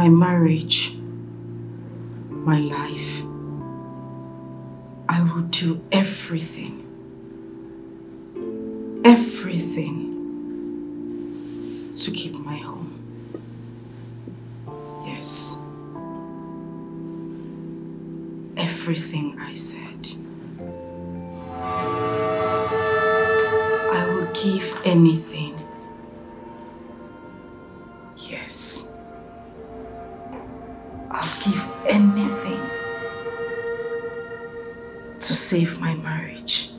my marriage, my life, I will do everything to keep my home. Yes. Everything I said. I will give anything. Yes. I'll give anything to save my marriage.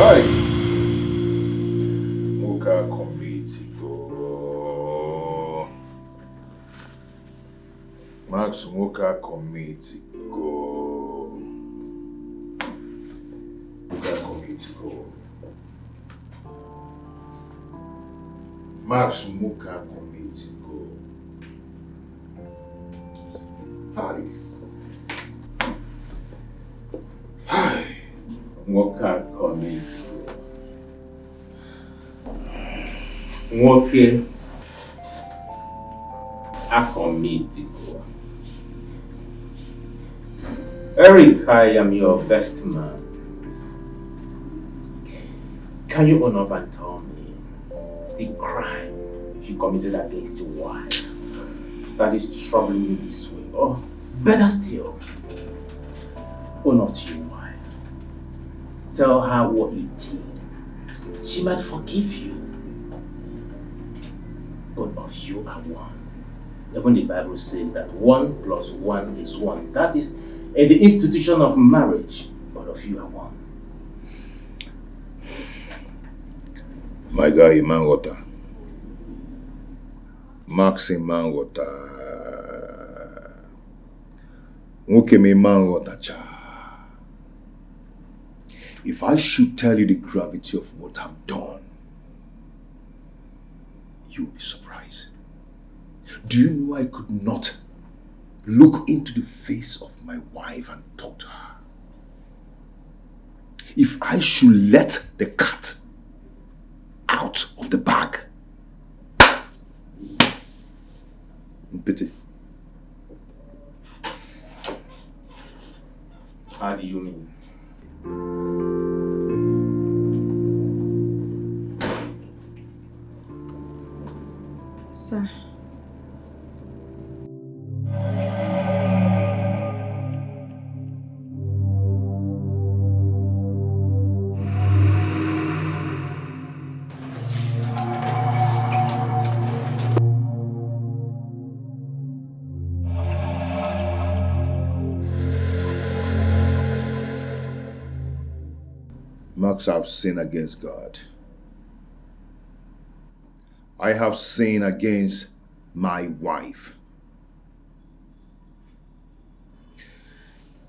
Hi. Muka committee go. Max Muka committee go. Muka committee go. Max Muka committee go. Hi. Hi. Muka committee. Nwoke a committee. Eric, I am your best man. Can you own up and tell me the crime you committed against your wife that is troubling you this way? Or better still, own up to your wife. Tell her what you did. She might forgive you. Both of you are one. Even the Bible says that 1 + 1 is 1. That is the institution of marriage. Both of you are one. My guy, Mangota. Maxi Mangota. Ukemi Mangota cha. If I should tell you the gravity of what I've done, you will be surprised. Do you know I could not look into the face of my wife and talk to her? If I should let the cat out of the bag, pity. How do you mean? Sir. Max, I've sinned against God. I have sinned against my wife.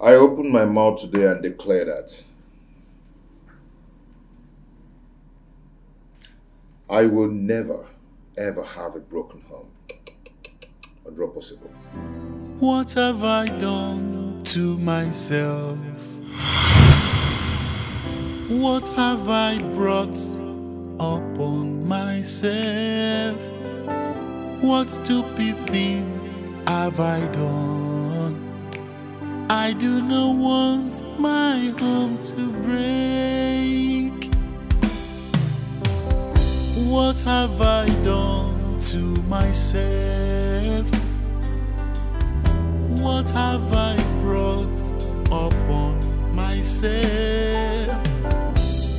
I opened my mouth today and declared that I will never, ever have a broken home. A drop possible. What have I done to myself? What have I brought upon myself? What stupid thing have I done? I do not want my home to break. What have I done to myself? What have I brought upon myself?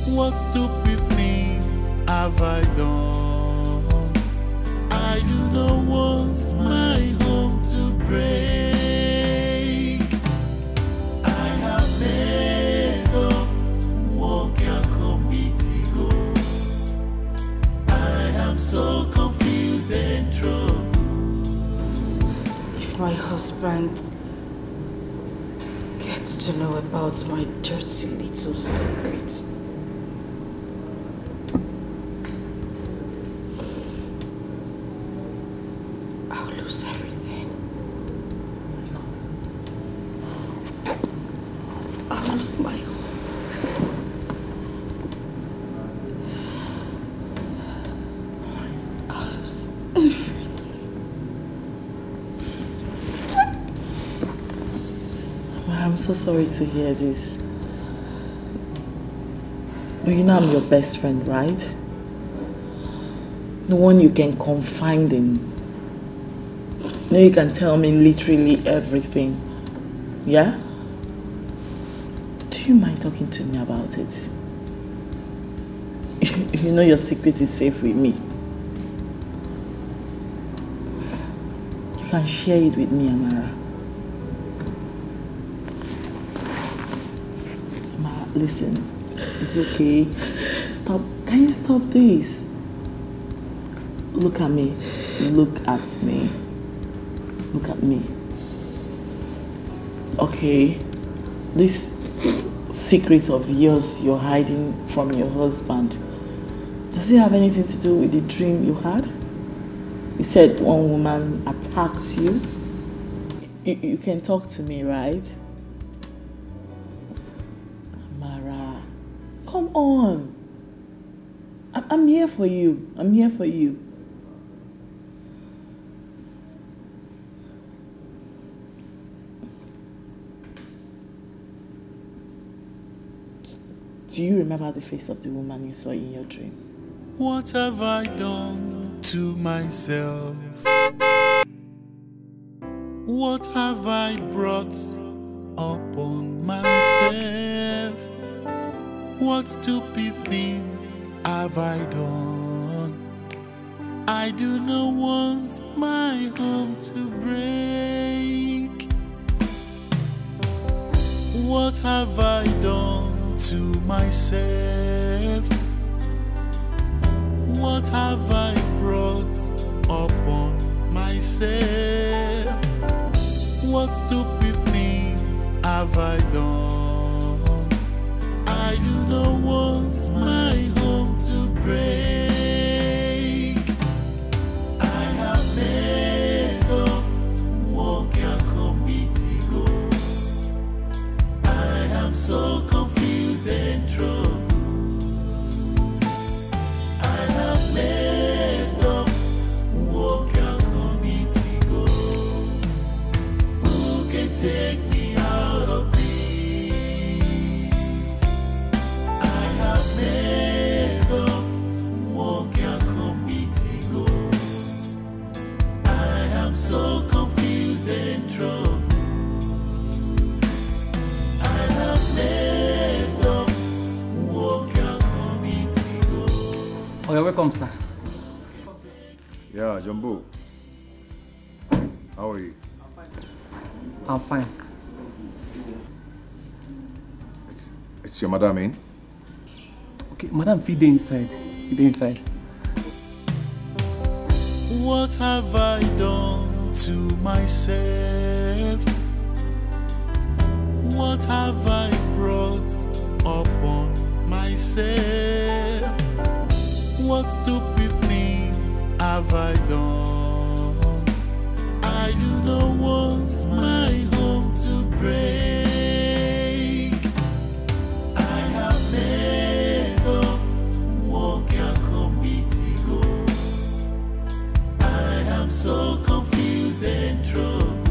What stupid thing have I done? I do not want my home to break. I have messed up, walk your committee go. I am so confused and troubled. If my husband gets to know about my dirty little secret, I'll lose everything. I'll lose my home. I'll lose everything. I'm so sorry to hear this. But you know I'm your best friend, right? The one you can confide in. You know you can tell me literally everything. Yeah? Do you mind talking to me about it? You know your secret is safe with me. You can share it with me, Amara. Listen, it's okay. Stop. Can you stop this? Look at me. Look at me. Look at me. Okay. This secret of yours you're hiding from your husband, does it have anything to do with the dream you had? You said one woman attacked you. You can talk to me, right? Come on. I'm here for you. I'm here for you. Do you remember the face of the woman you saw in your dream? What have I done to myself? What have I brought upon myself. What stupid thing have I done? I do not want my home to break. What have I done to myself? What have I brought upon myself? What stupid thing have I done? I do not want my home to break. I have messed up, walk your committee go. I am so confused and troubled. I have messed up, walk your committee go. Who can take me out of this? I have messed up, walk your committee go. I am so confused and troubled. I have messed up, walk your committee go. Okay, welcome, sir. Yeah, Jumbo. How are you? I'm fine. It's your madam in? Okay, madam, feed the inside. Feed the inside. What have I done to myself? What have I brought upon myself? What stupid thing have I done? I do not want my home to break. I have messed up, walk your committee go. I am so confused and troubled.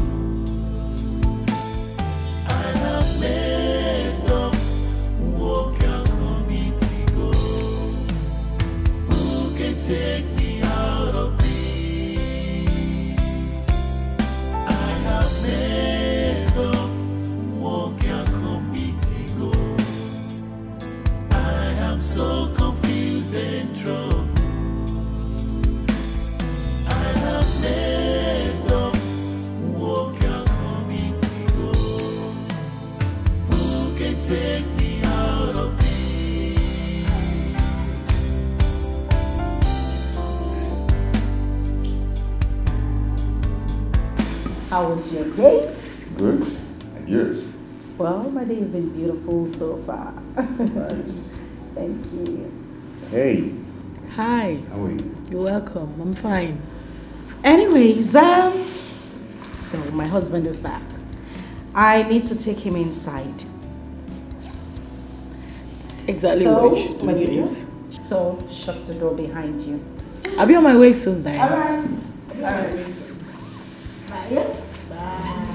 I have messed up, walk your committee go. Who can take me out of this? I have messed up, walk your committee go. I am so confused and troubled. I have messed up, walk your committee go. Who can take me out of this? How was your day? Good. And yours? Well, my day has been beautiful so far. Nice. Thank you. Hey, Hi, how are you? you're welcome. I'm fine. Anyways, so my husband is back. I need to take him inside. Exactly So, what you should do, my dear, babes. so shut the door behind you. I'll be on my way soon, Diane. Alright. Alright. Bye. Bye.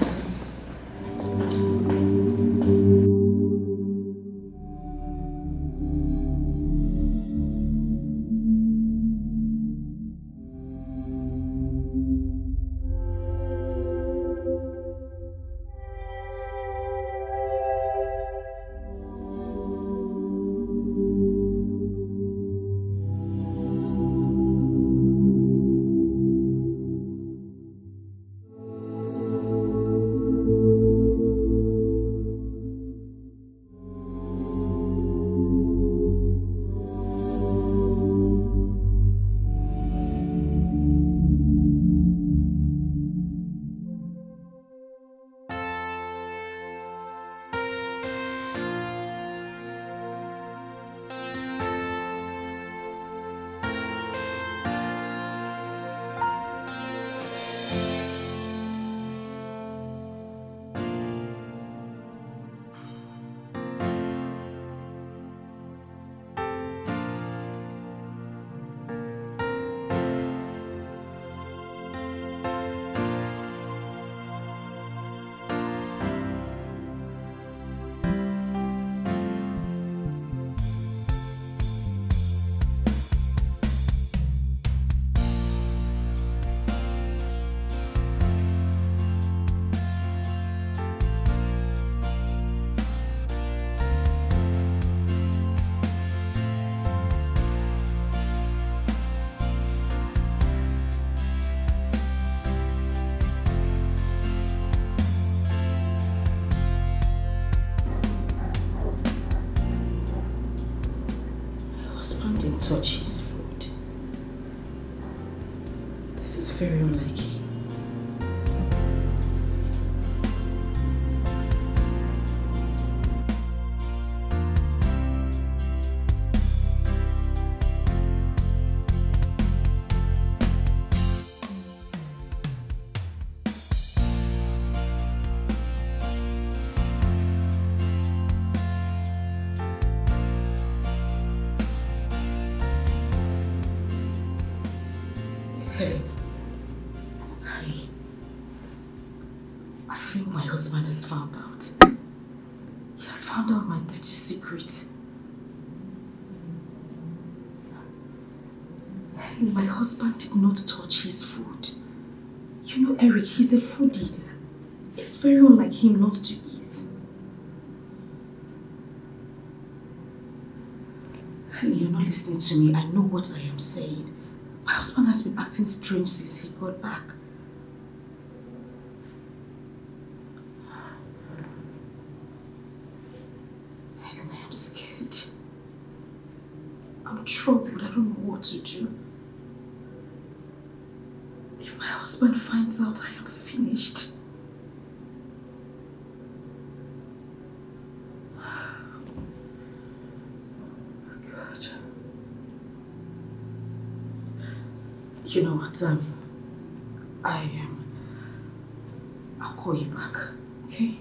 I think my husband has found out. He has found out my dirty secret. My husband did not touch his food. You know, Eric, he's a foodie. It's very unlike him not to eat. You're not listening to me. I know what I am saying. My husband has been acting strange since he got back. Helen, I am scared. I'm troubled. I don't know what to do. If my husband finds out, I am finished. God. You know what, I'll call you back, okay?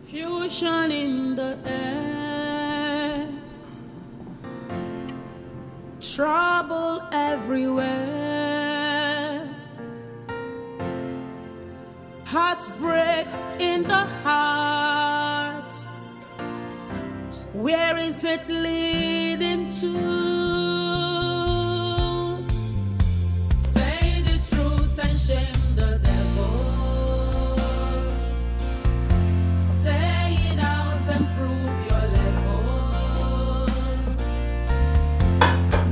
Fusion in the air, trouble everywhere, heartbreaks in the heart. Where is it leading to? Say the truth and shame the devil. Say it out and prove your level.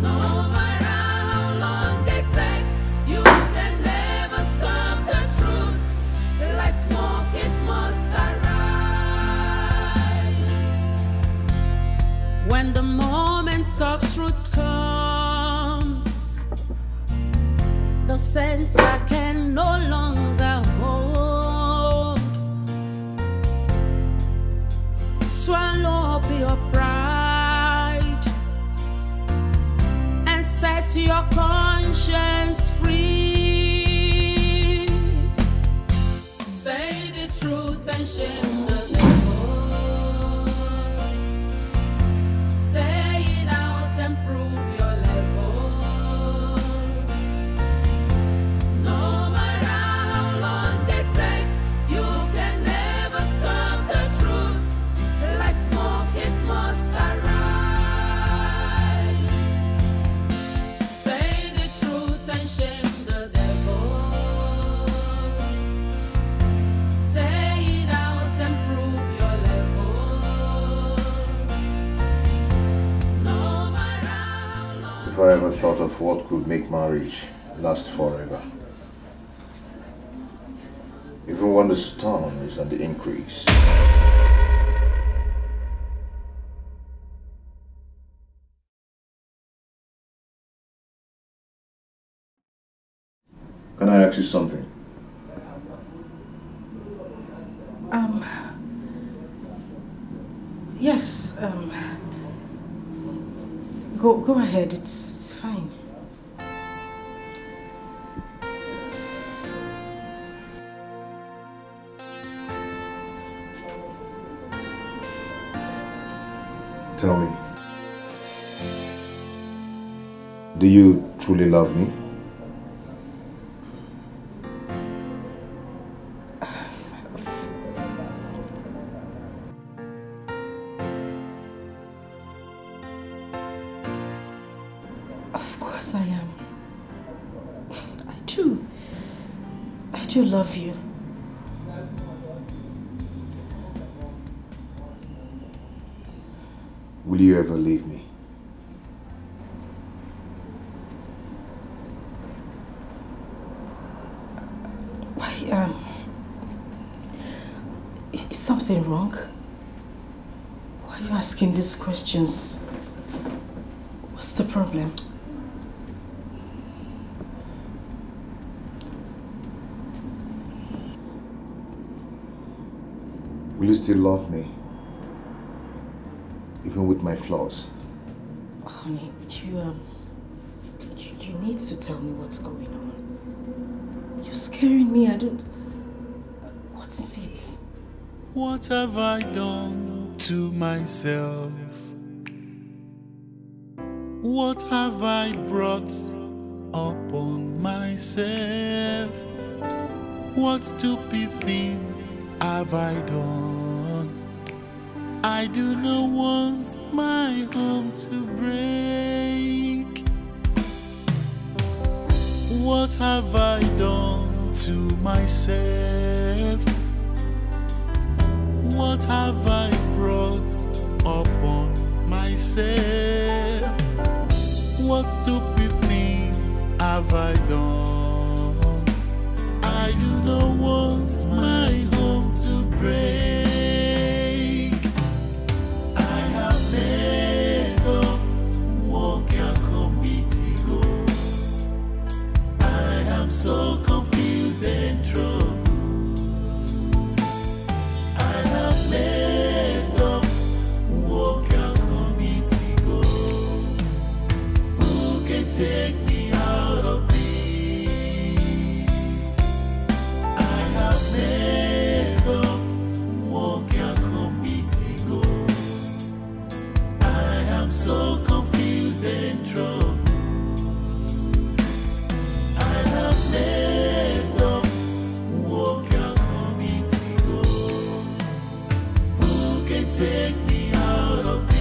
No matter how long it takes, you can never stop the truth. Like smoke, it must arise. When the moment of truth comes, the center can no longer hold. Swallow up your pride and set your conscience free. Say the truth and shame the devil. Say it out and prove your level. No matter how long it takes, you can never stop the truth. Like smoke, it must arise. Say the truth and shame the devil. Say it out and prove your level. No matter how long. If I ever thought of what could make marriage last forever, even when the storm is on the increase. Can I ask you something? Yes, go ahead, it's fine. Tell me, do you truly love me? Of course I am. I do. I do love you. Will you ever leave me? Why, is something wrong? Why are you asking these questions? What's the problem? Will you still love me? Even with my flaws? Honey, you need to tell me what's going on. You're scaring me, I don't... What is it? What have I done to myself? What have I brought upon myself? What stupid thing have I done? I do not want my home to break. What have I done to myself? What have I brought upon myself? What stupid thing have I done? I do not want my home to break. I have never walked a committee go. I am so confused and troubled. I have messed up, walk a committee go. Who can take me out of this? I have messed up, walk a committee go. I am so confused and troubled. I have messed up, walk a committee go. Who can take me out of this?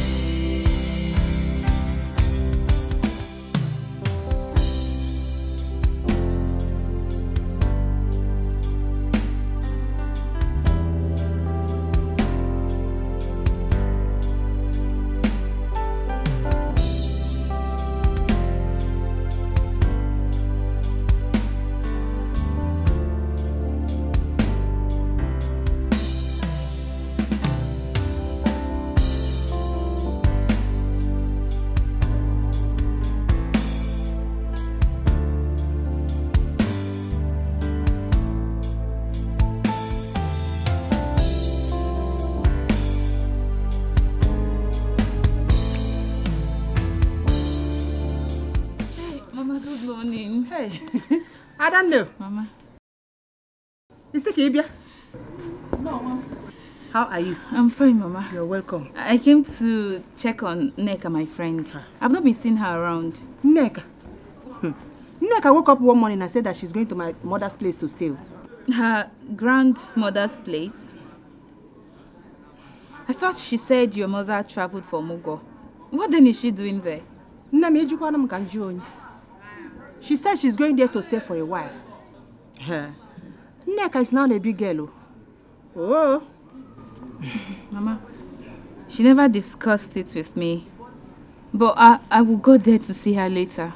Mama, good morning. Hey, I don't know. Mama. Is it Kibia? No, Mama. How are you? I'm fine, Mama. You're welcome. I came to check on Neka, my friend. I've not been seeing her around. Neka? Neka woke up one morning and said that she's going to my mother's place to stay. Her grandmother's place? I thought she said your mother traveled for Mugo. What then is she doing there? She said she's going there to stay for a while. Neka is now a big girl. Oh. Mama, she never discussed it with me. But I will go there to see her later.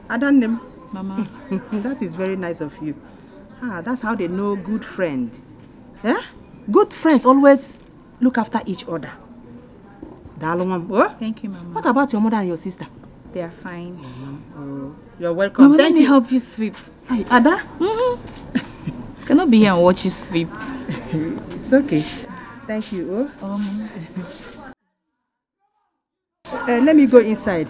Adanem. Mama. That is very nice of you. That's how they know good friend. Yeah? Good friends always look after each other. Thank you, Mama. What about your mother and your sister? They are fine. Oh, you're welcome. Mama, Thank let me you. help you sweep. Hey, Ada? Cannot be here and watch you sweep. It's okay. Thank you. Let me go inside.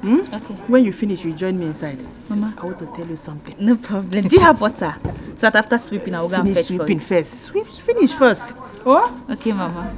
Okay. When you finish, you join me inside. Mama, I want to tell you something. No problem. Do you have water? So that after sweeping, I will go and Finish fetch sweeping for you. first. Finish first. Oh? Okay, Mama.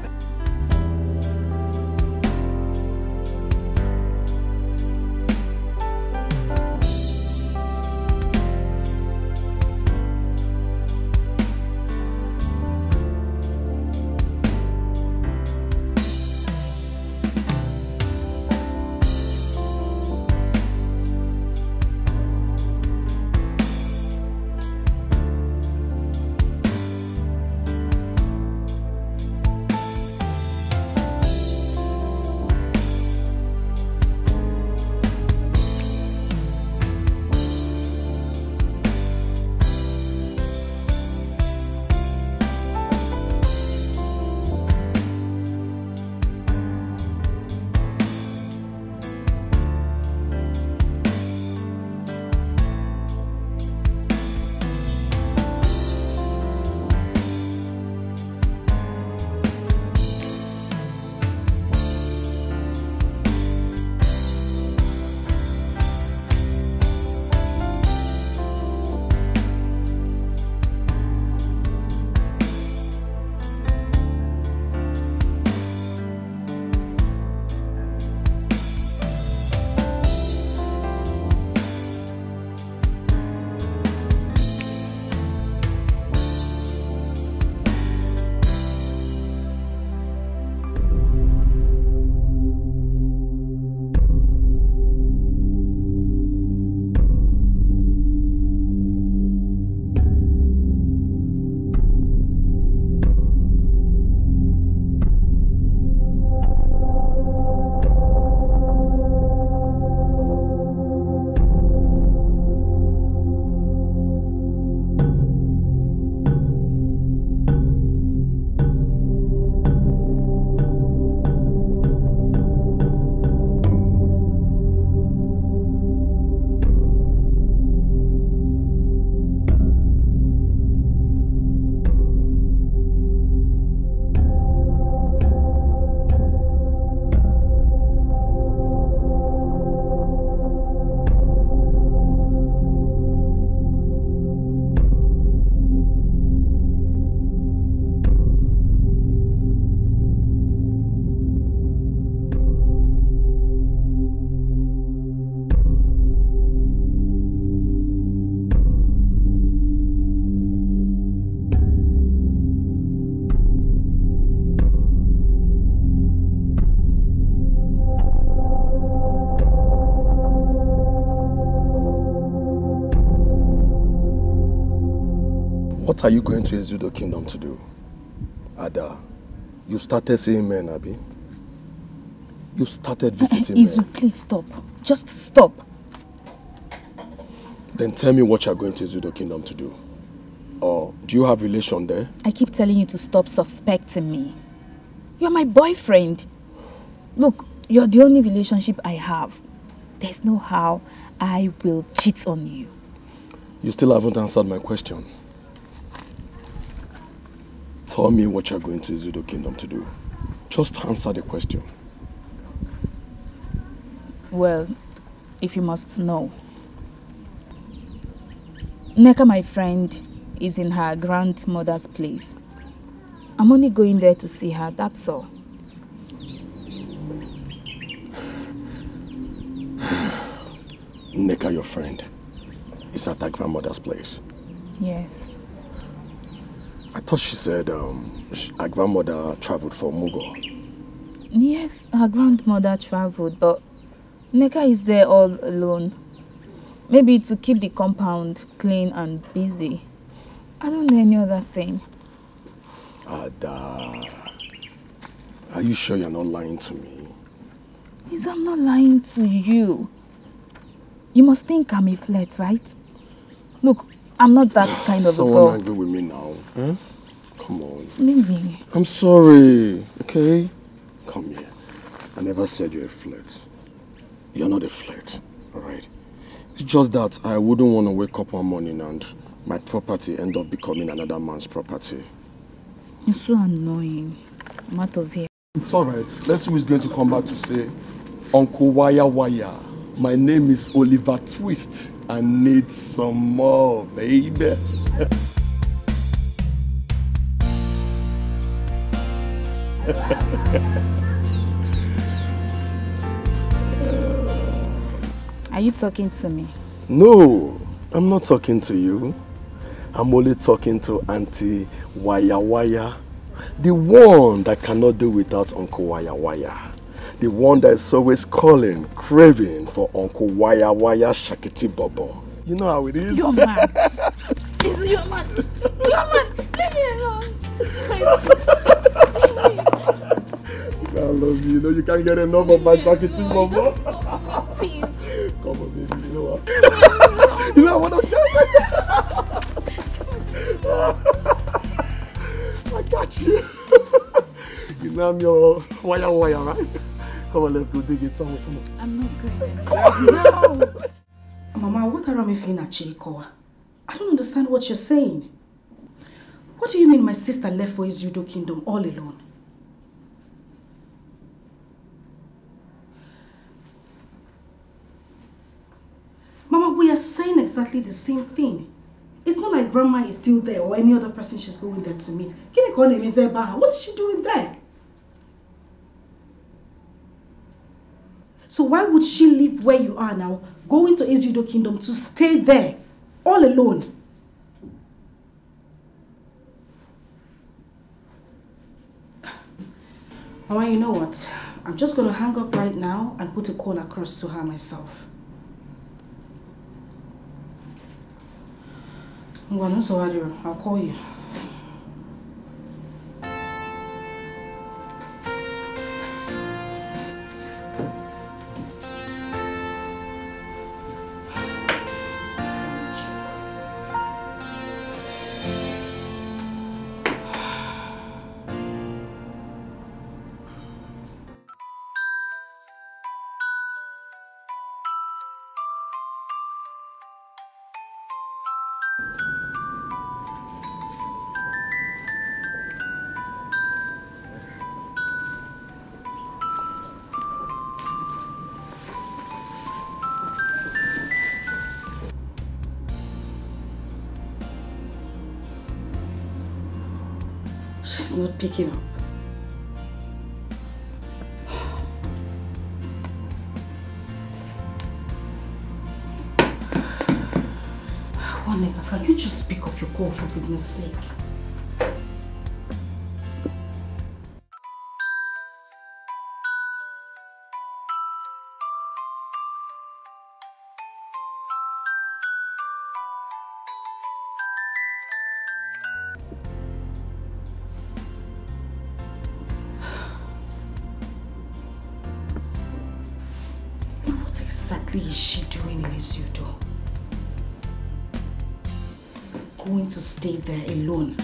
What are you going to Ezudo Kingdom to do? Ada, you started seeing men, Abi. You started visiting Izu, men. please stop. Just stop. Then tell me what you're going to Ezudo Kingdom to do. Or do you have relation there? I keep telling you to stop suspecting me. You're my boyfriend. Look, you're the only relationship I have. There's no how I will cheat on you. You still haven't answered my question. Tell me what you're going to Ezudo Kingdom to do. Just answer the question. Well, if you must know. Neka, my friend, is in her grandmother's place. I'm only going there to see her, that's all. Neka, your friend, is at her grandmother's place. Yes. I thought she said her grandmother traveled for Mugo. Yes, her grandmother traveled, but Neka is there all alone. Maybe to keep the compound clean and busy. I don't know any other thing. Ada, are you sure you're not lying to me? Izu, I'm not lying to you. You must think I'm a flirt, right? Look, I'm not that kind of a girl. Someone angry with me now, huh? Come on. Maybe. I'm sorry, okay? Come here. I never said you're a flirt. You're not a flirt, alright? It's just that I wouldn't want to wake up one morning and my property end up becoming another man's property. You're so annoying. I'm out of here. It's alright. Let's see who's going to come back to say, Uncle Waya Waya, my name is Oliver Twist. I need some more, baby. Are you talking to me? No, I'm not talking to you. I'm only talking to Auntie Waya Waya, the one that cannot do without Uncle Waya Waya, the one that is always calling, craving for Uncle Waya Waya Shakiti Bobo. You know how it is. You're mad. You're mad. You're mad. Leave me alone. I love you. You know you can't get enough of my Shakiti Bobo. Please. Come on, baby. You know what? You know what I'm I got you. You know I'm your wire, right? Come on, let's go dig it. Come on. I'm not going. No. Mama, what are you feeling at Chikoa? I don't understand what you're saying. What do you mean my sister left for Ezudo Kingdom all alone? Mama, we are saying exactly the same thing. It's not like Grandma is still there or any other person she's going there to meet. What is she doing there? So why would she leave where you are now, go into Ezudo Kingdom to stay there, all alone? Mama, you know what? I'm just going to hang up right now and put a call across to her myself. I'll call you. She's not picking up. Waneka, can you just pick up your call for goodness sake? What exactly is she doing in Izudo? Going to stay there alone?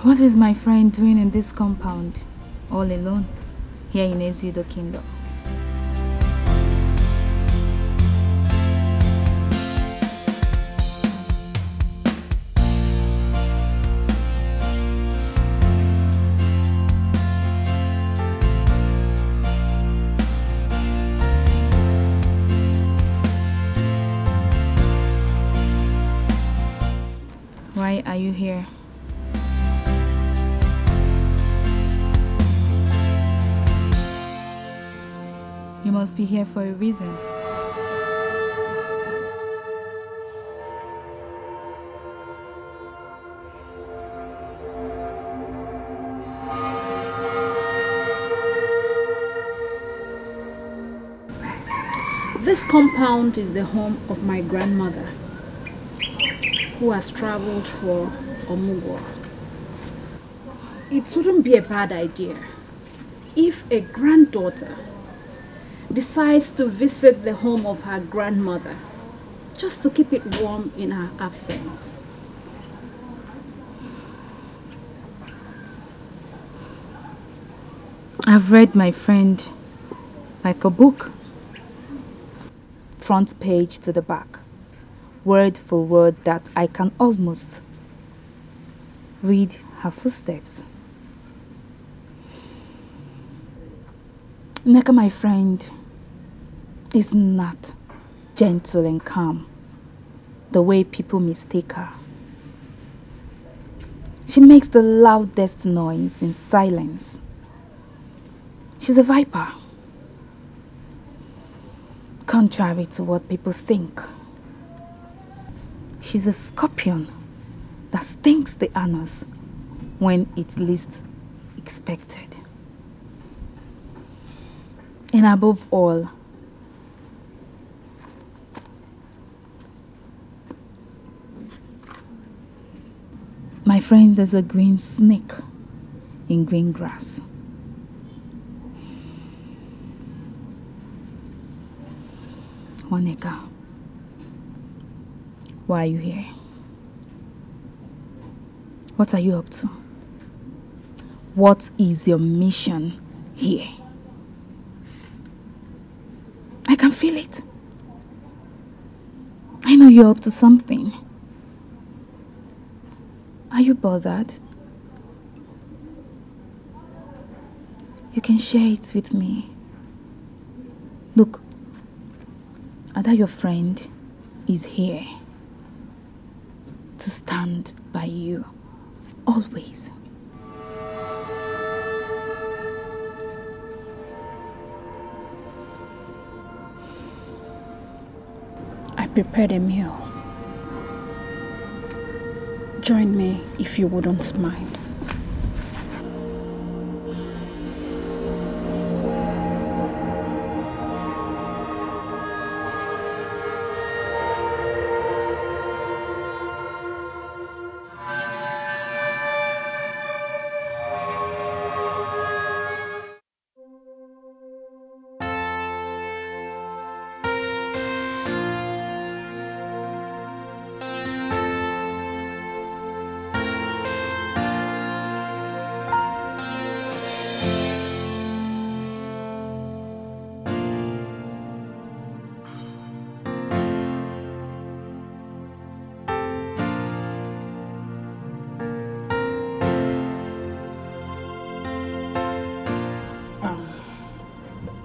What is my friend doing in this compound, all alone, here in Ezudo Kingdom? Why are you here? You must be here for a reason. This compound is the home of my grandmother, who has traveled for Omugwo. It wouldn't be a bad idea if a granddaughter decides to visit the home of her grandmother just to keep it warm in her absence. I've read my friend like a book. Front page to the back, word for word, that I can almost read her footsteps. Neka, my friend, is not gentle and calm the way people mistake her. She makes the loudest noise in silence. She's a viper. Contrary to what people think, she's a scorpion that stings the anus when it's least expected. And above all, my friend is a green snake in green grass. Waneka, why are you here? What are you up to? What is your mission here? I can feel it. I know you're up to something. Are you bothered? You can share it with me. Look, Ada, your friend, is here to stand by you, always. I prepared a meal. Join me if you wouldn't mind.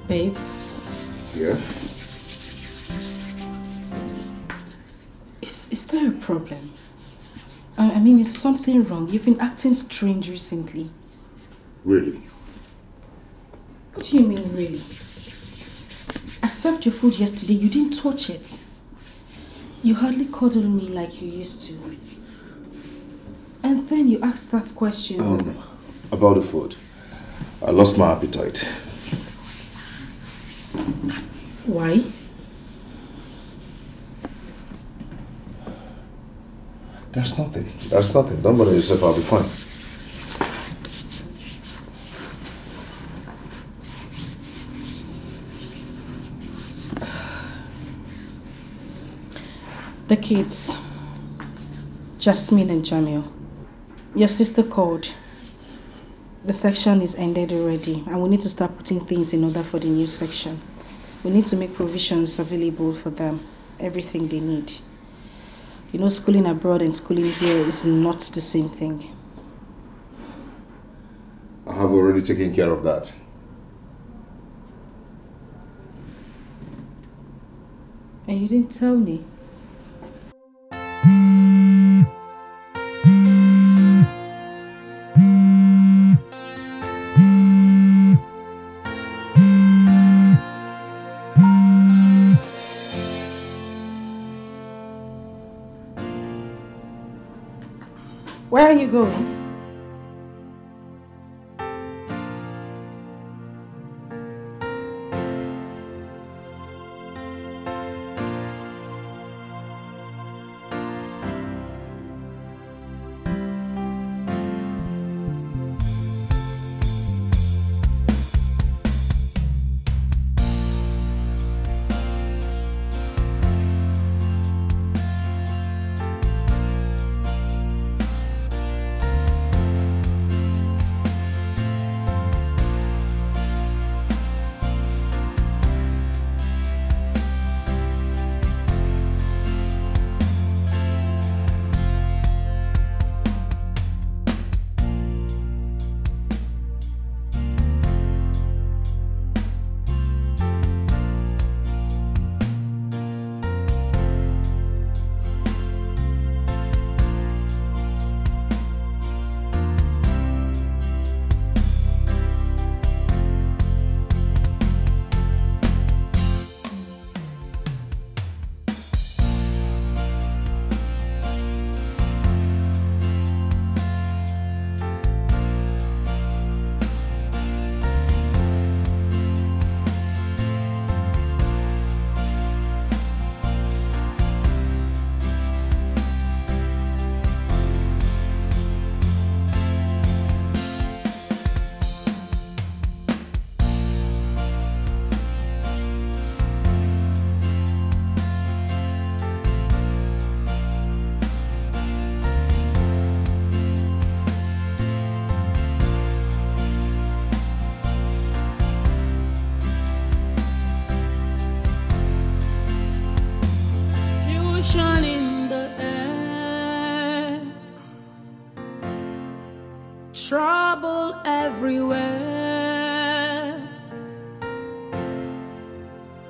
Babe? Yeah? Is there a problem? I mean, is something wrong? You've been acting strange recently. Really? What do you mean, really? I served your food yesterday. You didn't touch it. You hardly cuddled me like you used to. And then you asked that question. About the food. I lost my appetite. Why? There's nothing. There's nothing. Don't bother yourself. I'll be fine. The kids, Jasmine and Jamil. Your sister called. The section is ended already and we need to start putting things in order for the new section. We need to make provisions available for them, everything they need. You know, schooling abroad and schooling here is not the same thing. I have already taken care of that. And you didn't tell me. Where are you going? Trouble everywhere,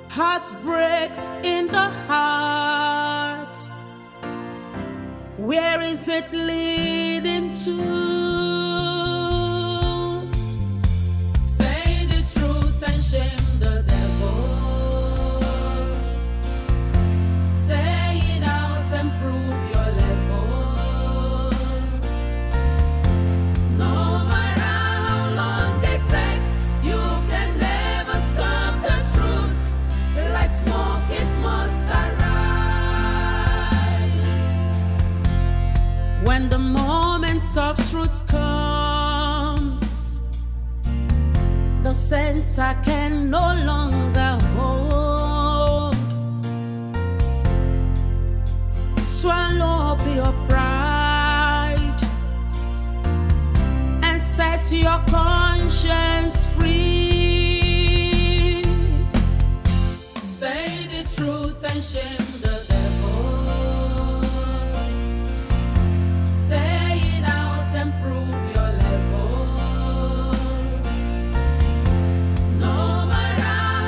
heartbreaks in the heart. Where is it leading to? Say the truth and shame the devil. Say it out and prove your level. No matter how long it takes, you can never stop the truth. Like smoke, it must arise. When the moment of truth comes, the center can no longer hold. Swallow up your pride and set your conscience free. Say the truth and shame the devil. Say it out and prove your level. No matter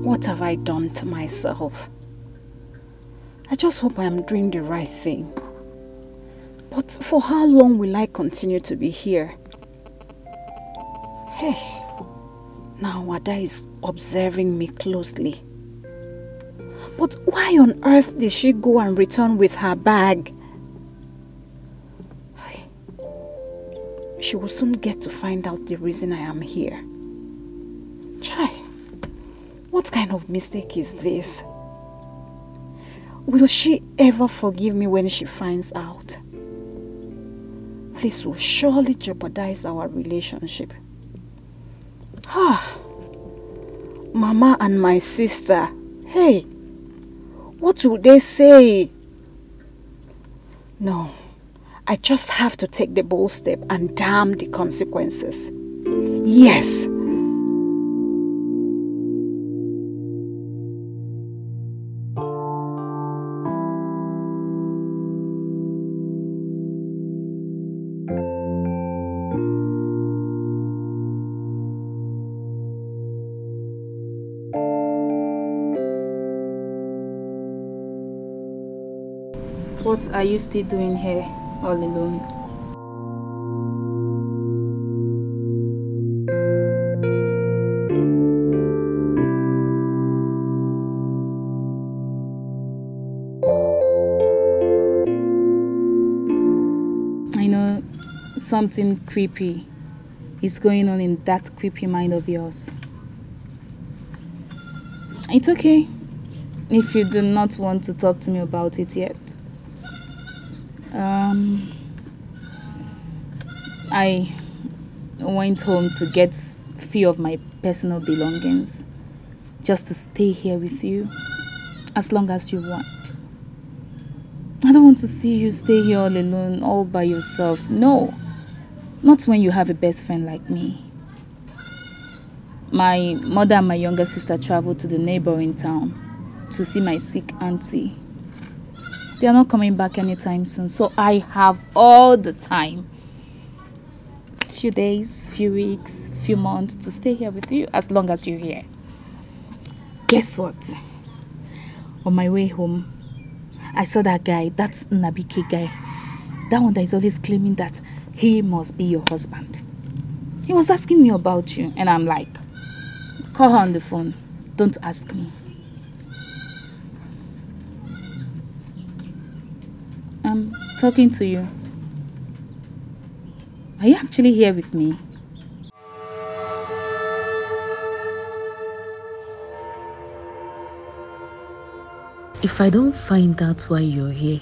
What have I done to myself? I just hope I am doing the right thing. But for how long will I continue to be here? Hey, now Wada is observing me closely. But why on earth did she go and return with her bag? She will soon get to find out the reason I am here. Chai, what kind of mistake is this? Will she ever forgive me when she finds out? This will surely jeopardize our relationship. Mama and my sister, hey, what will they say? No, I just have to take the bold step and damn the consequences. Yes. What are you still doing here, all alone? I know something creepy is going on in that creepy mind of yours. It's okay if you do not want to talk to me about it yet. I went home to get a few of my personal belongings just to stay here with you as long as you want. I don't want to see you stay here all alone, all by yourself. No, not when you have a best friend like me. My mother and my younger sister traveled to the neighboring town to see my sick auntie. They are not coming back anytime soon, so I have all the time. Few days, few weeks, few months to stay here with you as long as you're here. Guess what? On my way home, I saw that guy, that's Nabike guy. That one that is always claiming that he must be your husband. He was asking me about you, and I'm like, call her on the phone. Don't ask me. I'm talking to you. Are you actually here with me? If I don't find out why you're here,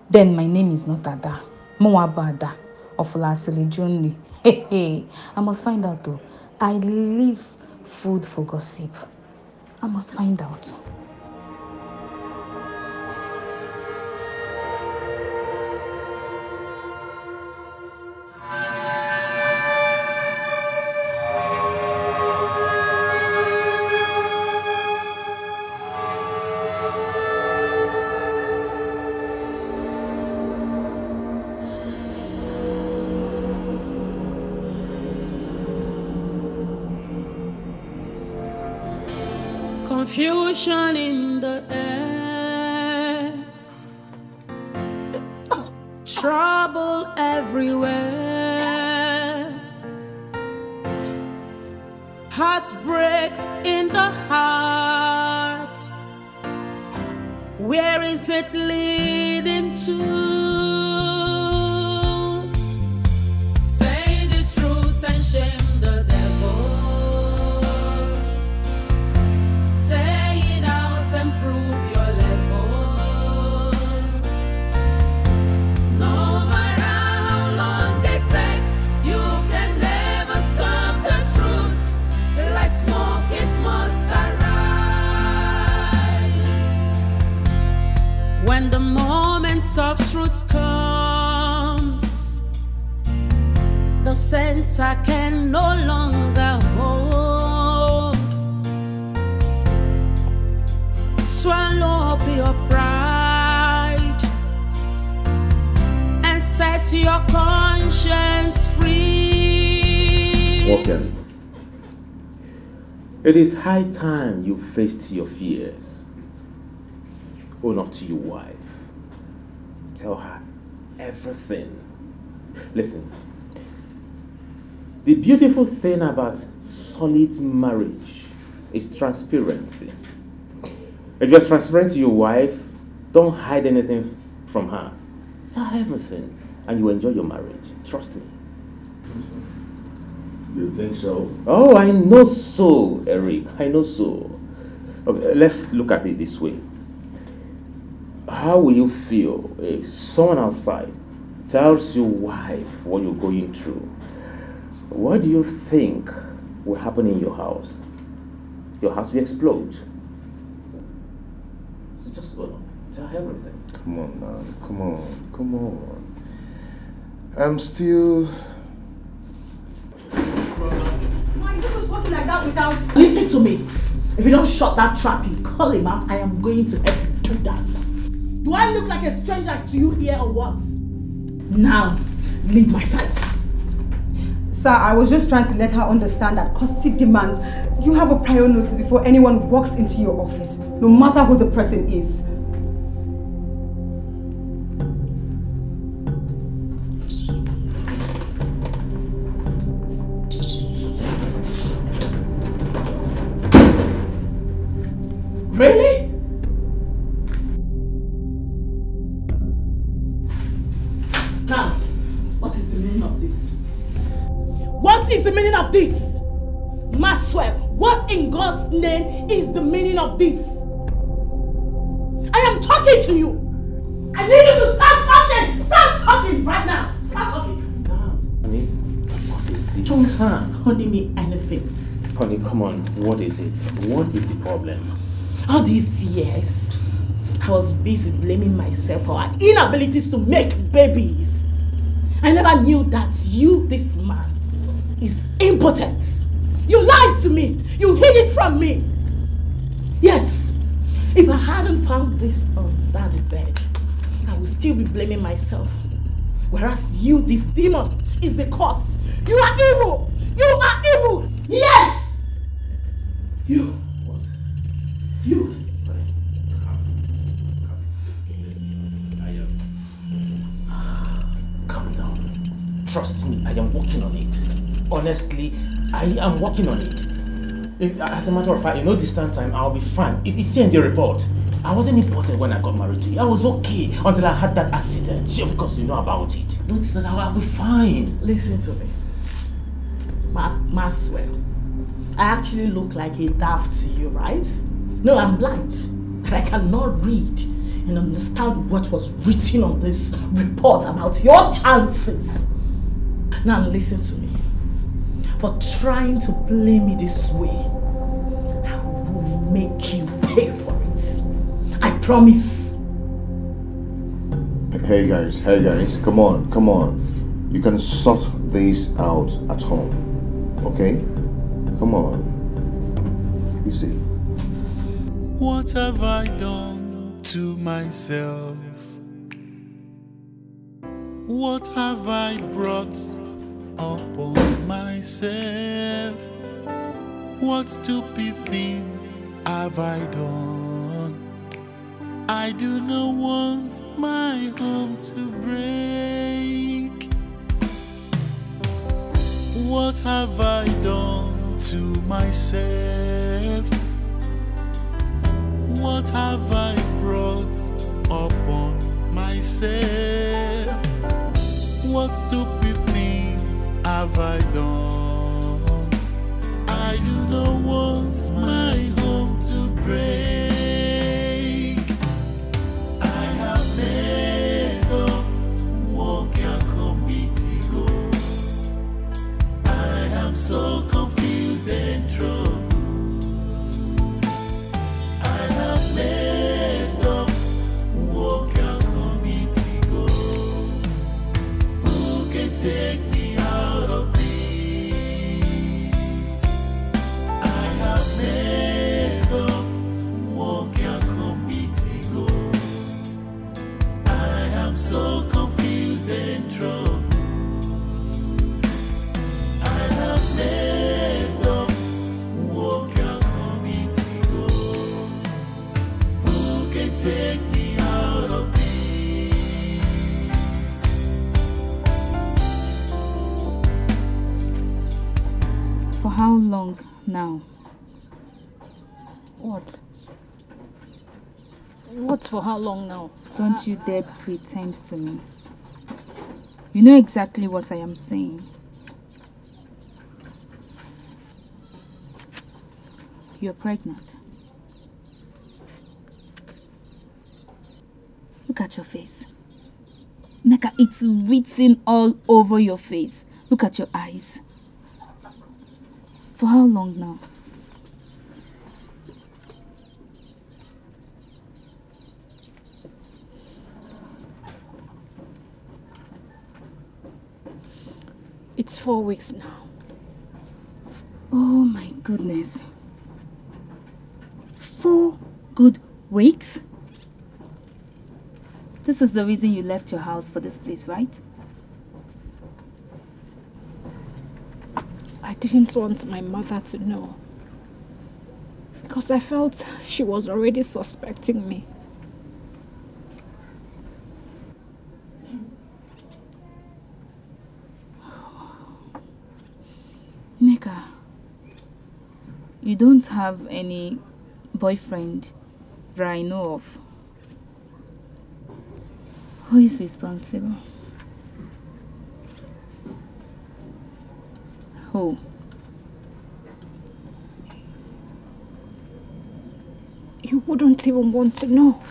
then my name is not Ada. Moaba Ada of Lasili Junli. Hey, I must find out though. I leave food for gossip. I must find out. Confusion in the air, trouble everywhere, heartbreaks in the heart. Where is it leading to? Say the truth and shame the devil. Say it out and prove your level. No matter how long it takes, you can never stop the truth. Like smoke, it must arise. When the moment of truth comes, the center can no longer hold. Swallow up your pride and set your conscience free. Okay. It is high time you faced your fears. Own up to your wife. Tell her everything. Listen, the beautiful thing about solid marriage is transparency. If you're transparent to your wife, don't hide anything from her. Tell her everything, and you enjoy your marriage. Trust me. You think so? Oh, I know so, Eric. I know so. Okay, let's look at it this way. How will you feel if someone outside tells your wife what you're going through? What do you think will happen in your house? Your house will explode. So just go on. Tell her everything. Come on, man. Come on. Come on. I'm still... Why you just walking like that without... Listen to me. If you don't shut that trap and call him out, I am going to help you do that. Do I look like a stranger to you here or what? Now, leave my sight. Sir, I was just trying to let her understand that courtesy demands you have a prior notice before anyone walks into your office, no matter who the person is. Really? Now, what is the meaning of this? What is the meaning of this? Maxwell, what in God's name is the meaning of this? I am talking to you. I need you to start talking. Start talking right now. Start talking. Honey, what is it? Don't honey me anything. Honey, come on. What is it? What is the problem? All these years, I was busy blaming myself for our inabilities to make babies. I never knew that you, this man, is impotent. You lied to me. You hid it from me. Yes, if I hadn't found this on that bed, I would still be blaming myself. Whereas you, this demon, is the cause. You are evil. You are evil. Yes! You. What? You. Calm down. Trust me, I am working on it. Honestly, I am working on it. As a matter of fact, in no distant time, I'll be fine. It's here in the report. I wasn't important when I got married to you. I was okay until I had that accident. Of course, you know about it. Notice that I'll be fine. Listen to me. Maxwell, I actually look like a daft to you, right? No, I'm blind. And I cannot read and understand what was written on this report about your chances. Now listen to me. For trying to blame me this way, I will make you pay for it. I promise. Hey guys, come on. You can sort this out at home. Okay? Come on. You see. What have I done to myself? What have I brought upon myself? What stupid thing have I done? I do not want my home to break. What have I done to myself? What have I brought upon myself? What stupid thing have I done? I do not want my home to break. I have messed up, walk your committee go. I am so confused and troubled. I have messed up, walk your committee go. Who can take me out of this? I have messed up, walk your committee go. I am so confused and troubled. I have messed up, For how long now? What? What for how long now? Don't you dare pretend to me. You know exactly what I am saying. You're pregnant. Look at your face. Neka, it's written all over your face. Look at your eyes. For how long now? It's 4 weeks now. Oh my goodness. 4 good weeks? This is the reason you left your house for this place, right? I didn't want my mother to know. Because I felt she was already suspecting me. Nneka, you don't have any boyfriend that I know of. Who is responsible? Who? You wouldn't even want to know.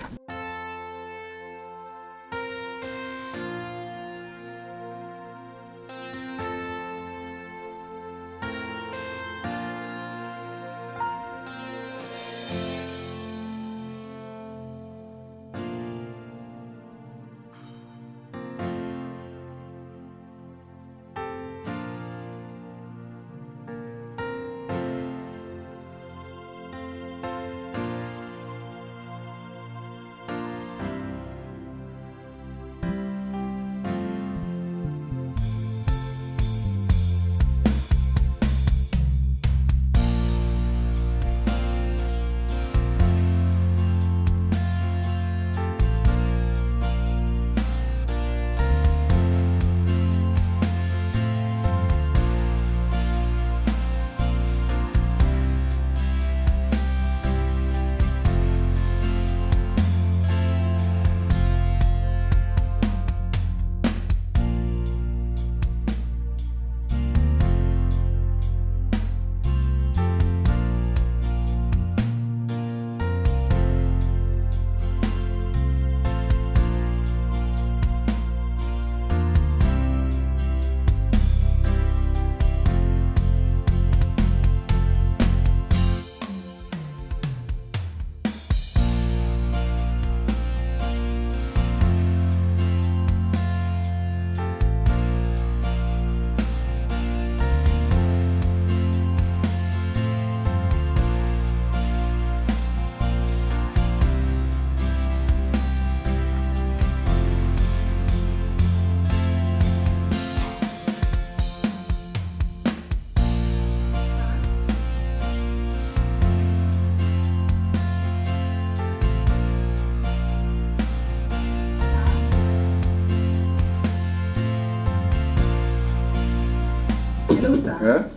Hello, sir. Yeah?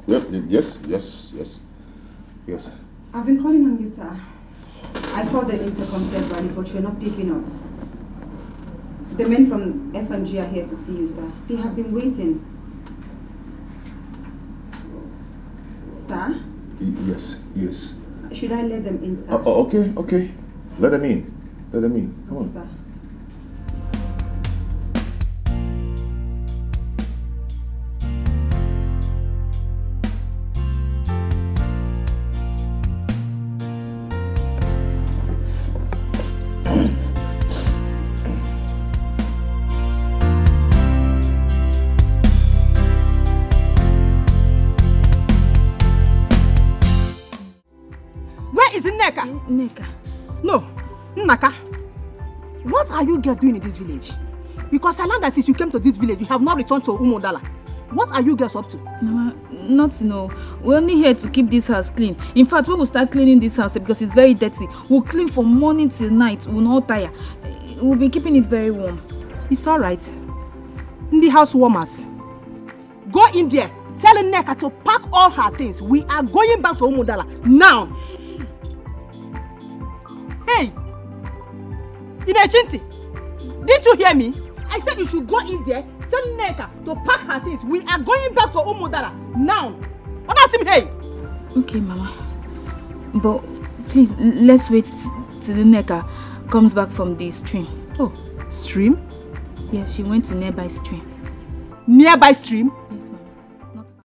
Yep, yes. I've been calling on you, sir. I called the intercom separately, but you're not picking up. The men from F&G are here to see you, sir. They have been waiting. Sir? Yes. Should I let them in, sir? Okay. Let them in. Come on. Sir. Nneka. No, Nnaka. What are you girls doing in this village? Because I learned that since you came to this village, you have not returned to Umodala. What are you girls up to? Mama, nothing. No. We're only here to keep this house clean. In fact, when we start cleaning this house, because it's very dirty, we'll clean from morning till night. We'll not tire. We'll be keeping it very warm. It's all right. In the house warmers. Go in there. Tell Nneka to pack all her things. We are going back to Umudala now. Hey, Inechinti, did you hear me? I said you should go in there. Tell Nneka to pack her things. We are going back to Umudala now. What else him? Hey. Okay, Mama. But please, let's wait till Nneka comes back from the stream. Oh, stream? Yes, she went to nearby stream. Nearby stream? Yes, ma'am.